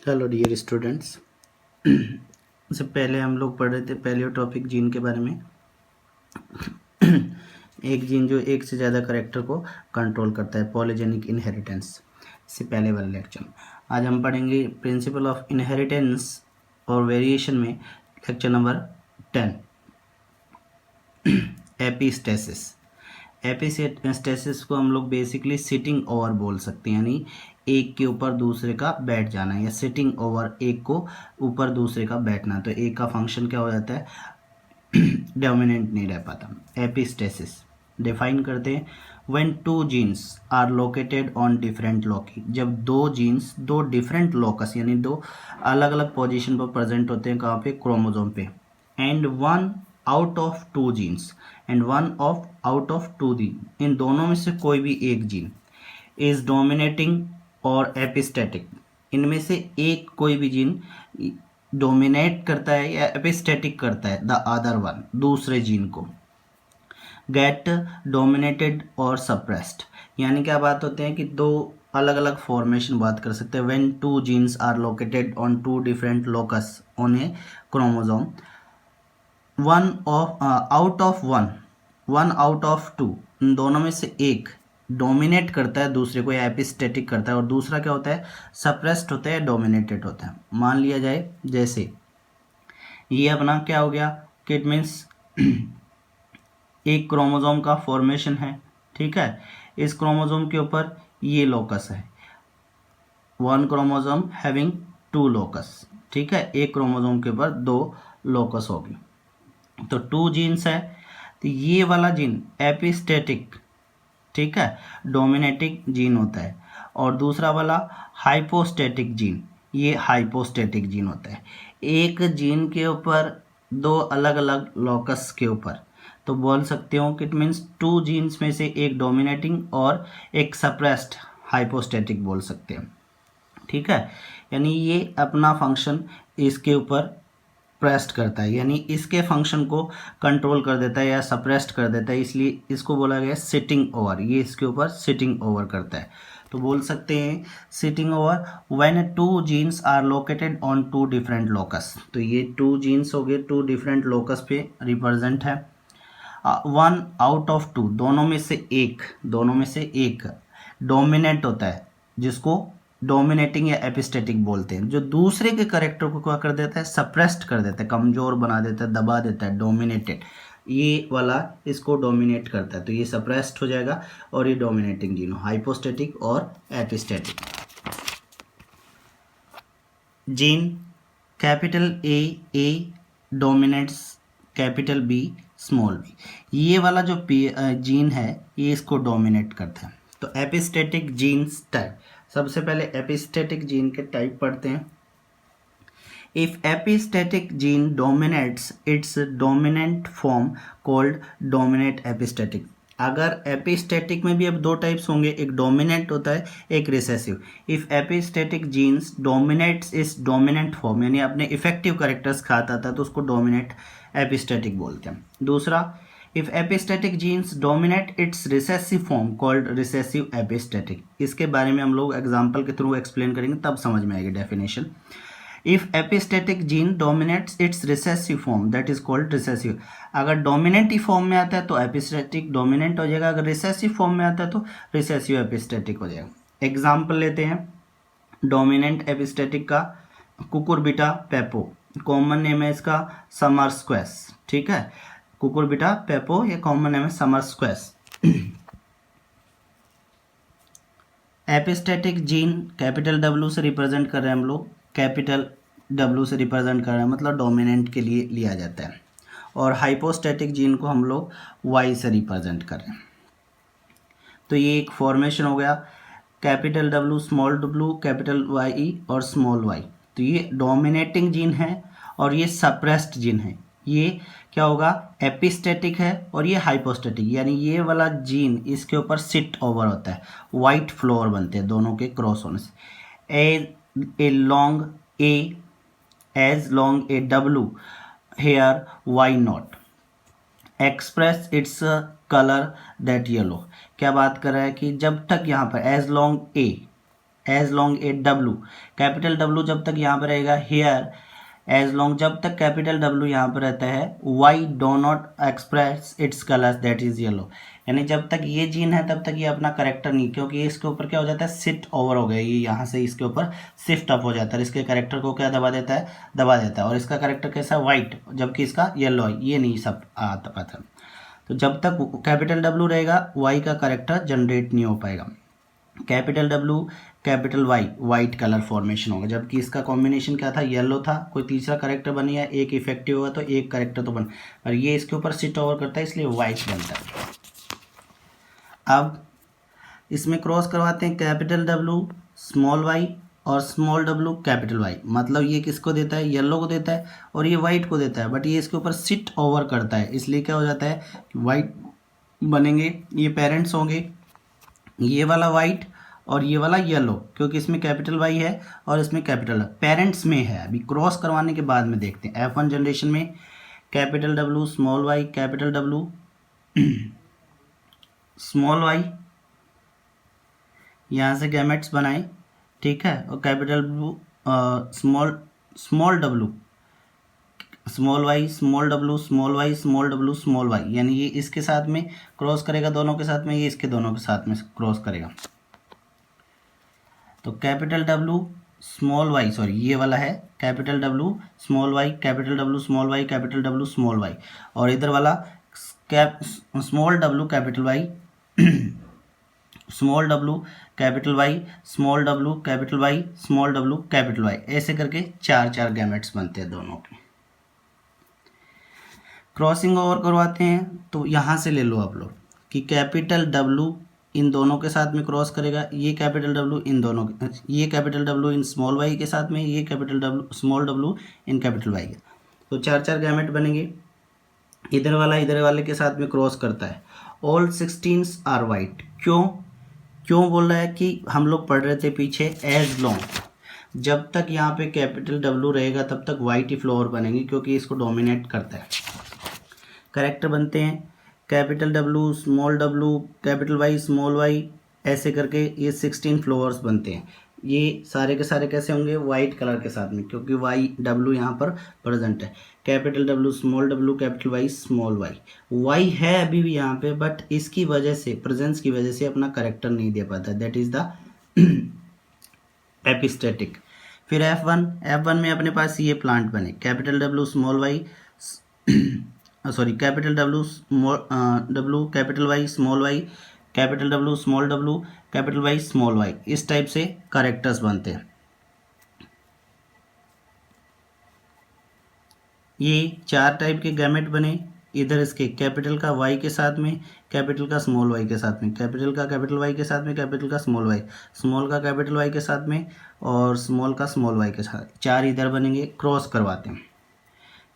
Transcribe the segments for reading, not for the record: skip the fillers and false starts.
चलो dear students, इससे पहले हम लोग पढ़ रहे थे पैलियो टॉपिक जीन के बारे में। एक जीन जो एक से ज़्यादा करेक्टर को कंट्रोल करता है, पॉलीजेनिक इनहेरिटेंस। इससे पहले वाले लेक्चर में आज हम पढ़ेंगे प्रिंसिपल ऑफ इनहेरिटेंस और वेरिएशन में लेक्चर नंबर 10 एपिस्टेसिस। एपिस्टेसिस को हम लोग बेसिकली सिटिंग ओवर बोल सकते हैं, यानी एक के ऊपर दूसरे का बैठ जाना, या सिटिंग ओवर, एक को ऊपर दूसरे का बैठना। तो एक का फंक्शन क्या हो जाता है, डोमिनेंट नहीं रह पाता। एपिस्टेसिस डिफाइन करते हैं, when two genes are located on different loci, जब दो जीन्स दो डिफरेंट लोकस यानी दो अलग अलग पोजीशन पर प्रेजेंट होते हैं, कहाँ पे, क्रोमोसोम पे, and one out of two genes and one of out of two gene, इन दोनों में से कोई भी एक जीन इज डोमिनेटिंग और एपिस्टेटिक, इनमें से एक कोई भी जीन डोमिनेट करता है या एपिस्टेटिक करता है द अदर वन, दूसरे जीन को, गेट डोमिनेटेड और सप्रेस्ड। यानी क्या बात होते हैं कि दो अलग अलग फॉर्मेशन बात कर सकते हैं। When two genes are located on two different locus on a chromosome, one of out of one out of two, इन दोनों में से एक डोमिनेट करता है दूसरे को या एपिस्टेटिक करता है, और दूसरा क्या होता है, सप्रेस्ड होता है, डोमिनेटेड होता है। मान लिया जाए जैसे ये अपना क्या हो गया कि इट मीन्स एक क्रोमोसोम का फॉर्मेशन है, ठीक है। इस क्रोमोसोम के ऊपर ये लोकस है, one chromosome having two locus, ठीक है। एक क्रोमोसोम के ऊपर दो लोकस होगी, तो टू जीन्स है, तो ये वाला जीन एपिस्टेटिक, ठीक है, डोमिनेटिंग जीन होता है, और दूसरा वाला हाइपोस्टेटिक जीन, ये हाइपोस्टेटिक जीन होता है। एक जीन के ऊपर दो अलग अलग लोकस के ऊपर, तो बोल सकते हो कि इट मीन्स टू जीन्स में से एक डोमिनेटिंग और एक सप्रेस्ड, हाइपोस्टेटिक बोल सकते हैं, ठीक है। यानी ये अपना फंक्शन इसके ऊपर प्रेस्ड करता है, यानी इसके फंक्शन को कंट्रोल कर देता है या सप्रेस्ड कर देता है, इसलिए इसको बोला गया सिटिंग ओवर, ये इसके ऊपर सिटिंग ओवर करता है। तो बोल सकते हैं sitting over when two genes are located on two different locus. तो ये टू जीन्स हो गए, टू डिफरेंट लोकस पे रिप्रेजेंट है। वन आउट ऑफ टू, दोनों में से एक डोमिनेट होता है, जिसको डोमिनेटिंग या एपिस्टेटिक बोलते हैं, जो दूसरे के करेक्टर को क्या कर देता है, सप्रेस्ड कर देता है, कमजोर बना देता है, दबा देता है, डोमिनेटेड। ये वाला इसको डोमिनेट करता है, तो ये सप्रेस्ड हो जाएगा और ये डोमिनेटिंग जीन, हाइपोस्टेटिक और epistatic. Gene capital A dominates capital B small B, ये वाला जो जीन है ये इसको डोमिनेट करता है। तो एपिस्टेटिक जीन्स टाइप, सबसे पहले एपिस्टेटिक जीन के टाइप पढ़ते हैं। If epistatic gene dominates it's dominant form called dominate epistatic. अगर एपिस्टेटिक में भी अब दो टाइप्स होंगे, एक डोमिनेंट होता है, एक recessive. If epistatic genes dominates its dominant form, यानी अपने इफेक्टिव कैरेक्टर्स खाता था, तो उसको डोमिनेट एपिस्टेटिक बोलते हैं। दूसरा, if epistatic genes dominate its recessive form called recessive epistatic. इसके बारे में हम लोग एग्जाम्पल के थ्रू एक्सप्लेन करेंगे, तब समझ में आएगी definition. If epistatic gene dominates it's recessive form that is called recessive. अगर डोमिनेंट फॉर्म में आता है तो एपिस्टेटिक डोमिनेंट हो जाएगा, अगर रिसेसिव फॉर्म में आता है तो रिसेसिव एपिस्टेटिक हो जाएगा। एग्जाम्पल लेते हैं डोमिनेंट एपिस्टेटिक का, कुकुरबिटा पेपो, कॉमन नेम है इसका समर स्क्वैश, ठीक है। कुकुरबिटा पेपो, ये कॉमन नेम है summer squash. Epistatic gene capital W से रिप्रेजेंट कर रहे हैं हम लोग, कैपिटल डब्ल्यू से रिप्रेजेंट कर रहे हैं, मतलब डोमिनेंट के लिए लिया जाता है। और हाइपोस्टेटिक जीन को हम लोग वाई से रिप्रेजेंट कर रहे हैं। तो ये एक फॉर्मेशन हो गया, capital W, small W, capital Y और स्मॉल वाई। तो ये डोमिनेटिंग जीन है और ये सप्रेस्ड जीन है। ये क्या होगा, एपिस्टेटिक है और ये हाइपोस्टेटिक, यानी ये वाला जीन इसके ऊपर सिट ओवर होता है, वाइट फ्लोर बनते हैं दोनों के क्रॉस होने से। A long a as long a W here Y not express its colour that yellow. क्या बात कर रहा है कि जब तक यहाँ पर as long a as long a W, capital W जब तक यहाँ पर रहेगा हेयर, एज लॉन्ग जब तक कैपिटल डब्लू यहाँ पर रहता है, Y do not express its colours that is yellow, यानी जब तक ये जीन है तब तक ये अपना करेक्टर नहीं, क्योंकि इसके ऊपर क्या हो जाता है, शिफ्ट ओवर हो गया, ये यहाँ से इसके ऊपर शिफ्ट अप हो जाता है, इसके करेक्टर को क्या दबा देता है, दबा देता है, और इसका करेक्टर कैसा है, वाइट, जबकि इसका येलो है, ये नहीं सब आता था। तो जब तक कैपिटल डब्लू रहेगा वाई का करेक्टर जनरेट नहीं हो पाएगा, capital W capital Y white colour formation होगा, जबकि इसका कॉम्बिनेशन क्या था, येलो था, कोई तीसरा करेक्टर बन गया, एक इफेक्टिव होगा तो एक करेक्टर तो बन, और ये इसके ऊपर सिट ओवर करता है इसलिए वाइट बनता है। अब इसमें क्रॉस करवाते हैं कैपिटल डब्लू स्मॉल वाई और स्मॉल डब्लू कैपिटल वाई, मतलब ये किसको देता है, येलो को देता है और ये वाइट को देता है, बट ये इसके ऊपर सिट ओवर करता है, इसलिए क्या हो जाता है, वाइट बनेंगे, ये पेरेंट्स होंगे, ये वाला वाइट और ये वाला येलो, क्योंकि इसमें कैपिटल वाई है और इसमें कैपिटल पेरेंट्स में है। अभी क्रॉस करवाने के बाद में देखते हैं F1 जनरेशन में capital W small Y capital W small Y, यहाँ से गैमेट्स बनाए, ठीक है, और capital W small W small Y small W small Y small W small Y, यानी ये इसके साथ में क्रॉस करेगा दोनों के साथ में, ये इसके दोनों के साथ में क्रॉस करेगा, तो capital W small Y, sorry ये वाला है capital W small Y capital W small Y capital W small Y, और इधर वाला small W capital Y small W capital Y small W capital Y small W capital Y, ऐसे करके चार चार गैमेट्स बनते हैं दोनों के। क्रॉसिंग ओवर करवाते हैं तो यहाँ से ले लो आप लोग कि कैपिटल डब्लू इन दोनों के साथ में क्रॉस करेगा, ये कैपिटल डब्लू इन दोनों, ये कैपिटल डब्लू इन स्मॉल वाई के साथ में, ये कैपिटल डब्लू स्मॉल डब्लू इन कैपिटल वाई के, तो चार चार गैमेट बनेंगे। इधर वाला इधर वाले के साथ में क्रॉस करता है, ऑल 16 आर वाइट, क्यों बोल रहा है कि हम लोग पढ़ रहे थे पीछे एज लॉन्ग जब तक यहाँ पे कैपिटल डब्लू रहेगा तब तक वाइट ही फ्लोर बनेंगे, क्योंकि इसको डोमिनेट करता है। करेक्टर बनते हैं capital W small W capital Y small Y, ऐसे करके ये 16 फ्लोअर्स बनते हैं। ये सारे के सारे कैसे होंगे, वाइट कलर के साथ में, क्योंकि वाई डब्लू यहाँ पर प्रेजेंट है। Capital W small W capital Y small Y, Y है अभी भी यहाँ पे, बट इसकी वजह से प्रेजेंस की वजह से अपना करेक्टर नहीं दे पाता, दैट इज द एपिस्टेटिक। फिर F1 में अपने पास ये प्लांट बने capital W small Y sorry capital W W capital Y small Y capital W small W capital Y small Y, इस टाइप से करेक्टर्स बनते हैं। ये चार टाइप के गैमेट बने, इधर इसके कैपिटल का वाई के साथ में कैपिटल का स्मॉल वाई के साथ में, कैपिटल का कैपिटल वाई के साथ में कैपिटल का स्मॉल वाई, स्मॉल का कैपिटल वाई के साथ में और स्मॉल का स्मॉल वाई के साथ, चार इधर बनेंगे। क्रॉस करवाते हैं,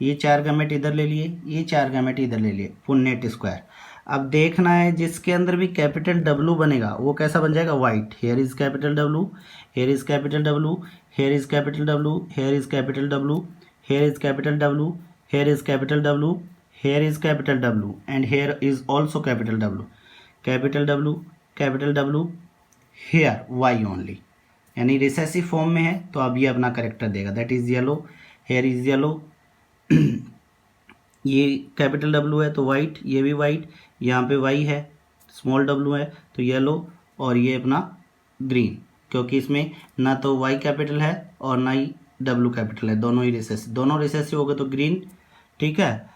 ये चार गैमेट इधर ले लिए, ये चार गैमेट इधर ले लिए, फुल नेट स्क्वायर। अब देखना है जिसके अंदर भी कैपिटल डब्लू बनेगा वो कैसा बन जाएगा, white. Here is capital W, here is capital W, here is capital W, here is capital W, here is capital W, here is capital W, here is capital W and here is also capital W, capital W capital W, here Y only, यानी recessive form में है तो अब ये अपना character देगा, that is yellow, here is yellow ये capital W है तो वाइट, ये भी वाइट, यहाँ पे वाई है, स्मॉल डब्लू है तो येलो, और ये अपना ग्रीन, क्योंकि इसमें ना तो वाई कैपिटल है और ना ही डब्लू कैपिटल है, दोनों ही रिसेसिव, दोनों रिसेसिव हो गए तो ग्रीन, ठीक है।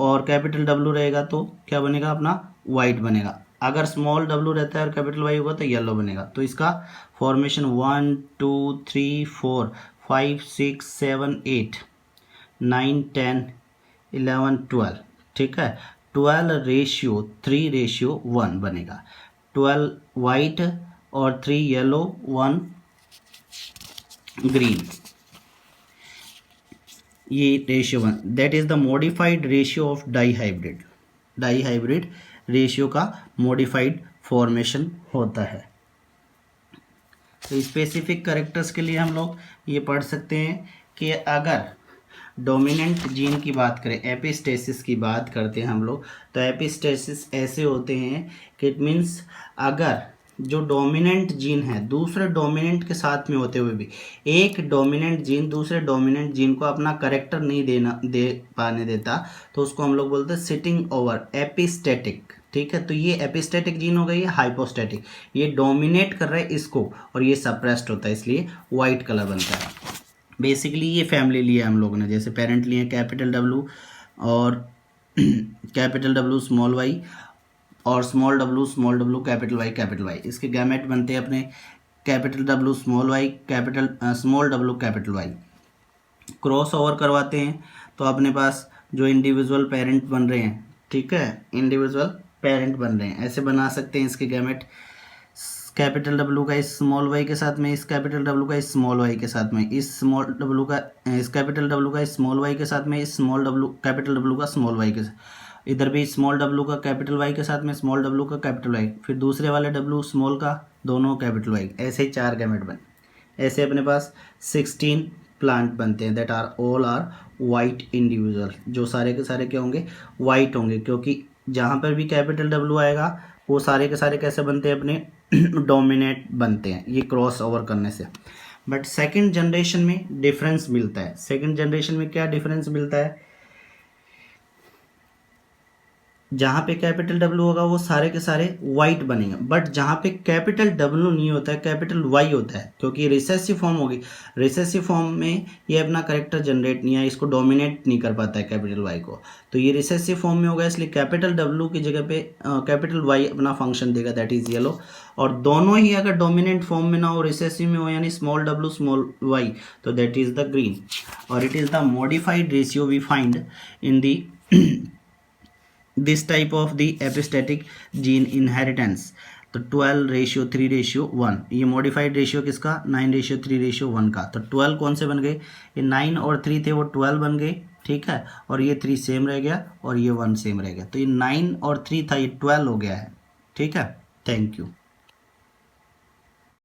और कैपिटल डब्लू रहेगा तो क्या बनेगा, अपना वाइट बनेगा। अगर स्मॉल डब्लू रहता है और कैपिटल वाई होगा तो येलो बनेगा। तो इसका फॉर्मेशन 1 2 3 4 5 6 7 8 9 10 11 12, ठीक है। 12:3:1 बनेगा, 12 वाइट और 3 येलो 1 ग्रीन, ये ratio 1, that is the modified ratio of dihybrid ratio का मॉडिफाइड फॉर्मेशन होता है। तो स्पेसिफिक कैरेक्टर्स के लिए हम लोग ये पढ़ सकते हैं कि अगर डोमिनेंट जीन की बात करें, एपिस्टेसिस की बात करते हैं हम लोग, तो एपिस्टेसिस ऐसे होते हैं कि इट मीन्स अगर जो डोमिनेंट जीन है दूसरे डोमिनेंट के साथ में होते हुए भी एक डोमिनेंट जीन दूसरे डोमिनेंट जीन को अपना करेक्टर नहीं दे पाने देता, तो उसको हम लोग बोलते हैं सिटिंग ओवर, एपिस्टेटिक। ठीक है, तो ये एपिस्टेटिक जीन हो गई है। हाइपोस्टेटिक, ये डोमिनेट कर रहा है इसको और ये सप्रेस्ड होता है, इसलिए वाइट कलर बनता है। बेसिकली ये फैमिली लिया हम लोगों ने, जैसे पेरेंट लिए कैपिटल डब्ल्यू और कैपिटल डब्ल्यू स्मॉल वाई और स्मॉल डब्ल्यू कैपिटल वाई, इसके गैमेट बनते हैं अपने capital W small Y capital small W capital Y. Cross over करवाते हैं तो अपने पास जो इंडिविजुअल पेरेंट बन रहे हैं, ठीक है, इंडिविजुअल पेरेंट बन रहे हैं, ऐसे बना सकते हैं इसके गैमेट। कैपिटल डब्ल्यू का इस स्मॉल वाई के साथ में, इस कैपिटल डब्ल्यू का इस स्मॉल वाई के साथ में, इस स्मॉल डब्ल्यू का इस कैपिटल डब्ल्यू का इस स्मॉल वाई के साथ में, इस स्मॉल डब्ल्यू कैपिटल डब्ल्यू का स्मॉल वाई के साथ, इधर भी स्मॉल डब्ल्यू का कैपिटल वाई के साथ में स्मॉल डब्ल्यू का कैपिटल वाई, फिर दूसरे वाले डब्ल्यू स्मॉल का दोनों कैपिटल वाई, ऐसे ही 4 गैमेट बने। ऐसे अपने पास 16 प्लांट बनते हैं, that are all are white individual. जो सारे के सारे क्या होंगे, वाइट होंगे, क्योंकि जहाँ पर भी कैपिटल डब्ल्यू आएगा वो सारे के सारे कैसे बनते हैं, अपने डोमिनेट बनते हैं, ये क्रॉस ओवर करने से। बट सेकंड जनरेशन में डिफरेंस मिलता है। सेकंड जनरेशन में क्या डिफरेंस मिलता है, जहाँ पे कैपिटल डब्ल्यू होगा वो सारे के सारे वाइट बनेंगे, बट जहाँ पे कैपिटल डब्ल्यू नहीं होता है, कैपिटल वाई होता है, क्योंकि रिसेसिव फॉर्म होगी। रिसेसिव फॉर्म में ये अपना करेक्टर जनरेट नहीं है, इसको डोमिनेट नहीं कर पाता है कैपिटल वाई को, तो ये रिसेसिव फॉर्म में होगा, इसलिए कैपिटल डब्ल्यू की जगह पे कैपिटल वाई अपना फंक्शन देगा, दैट इज येलो। और दोनों ही अगर डोमिनेंट फॉर्म में ना हो, रिसेसिव में हो, यानी स्मॉल डब्ल्यू स्मॉल वाई, तो दैट इज द ग्रीन। और it is the modified ratio we find in the this type of the epistatic gene inheritance. तो 12:3:1, ये मॉडिफाइड रेशियो किसका, 9:3:1 का। तो 12 कौन से बन गए, ये 9 और 3 थे वो 12 बन गए, ठीक है, और ये 3 सेम रह गया और ये 1 सेम रह गया, तो ये 9 और 3 था, ये 12 हो गया है, ठीक है। Thank you.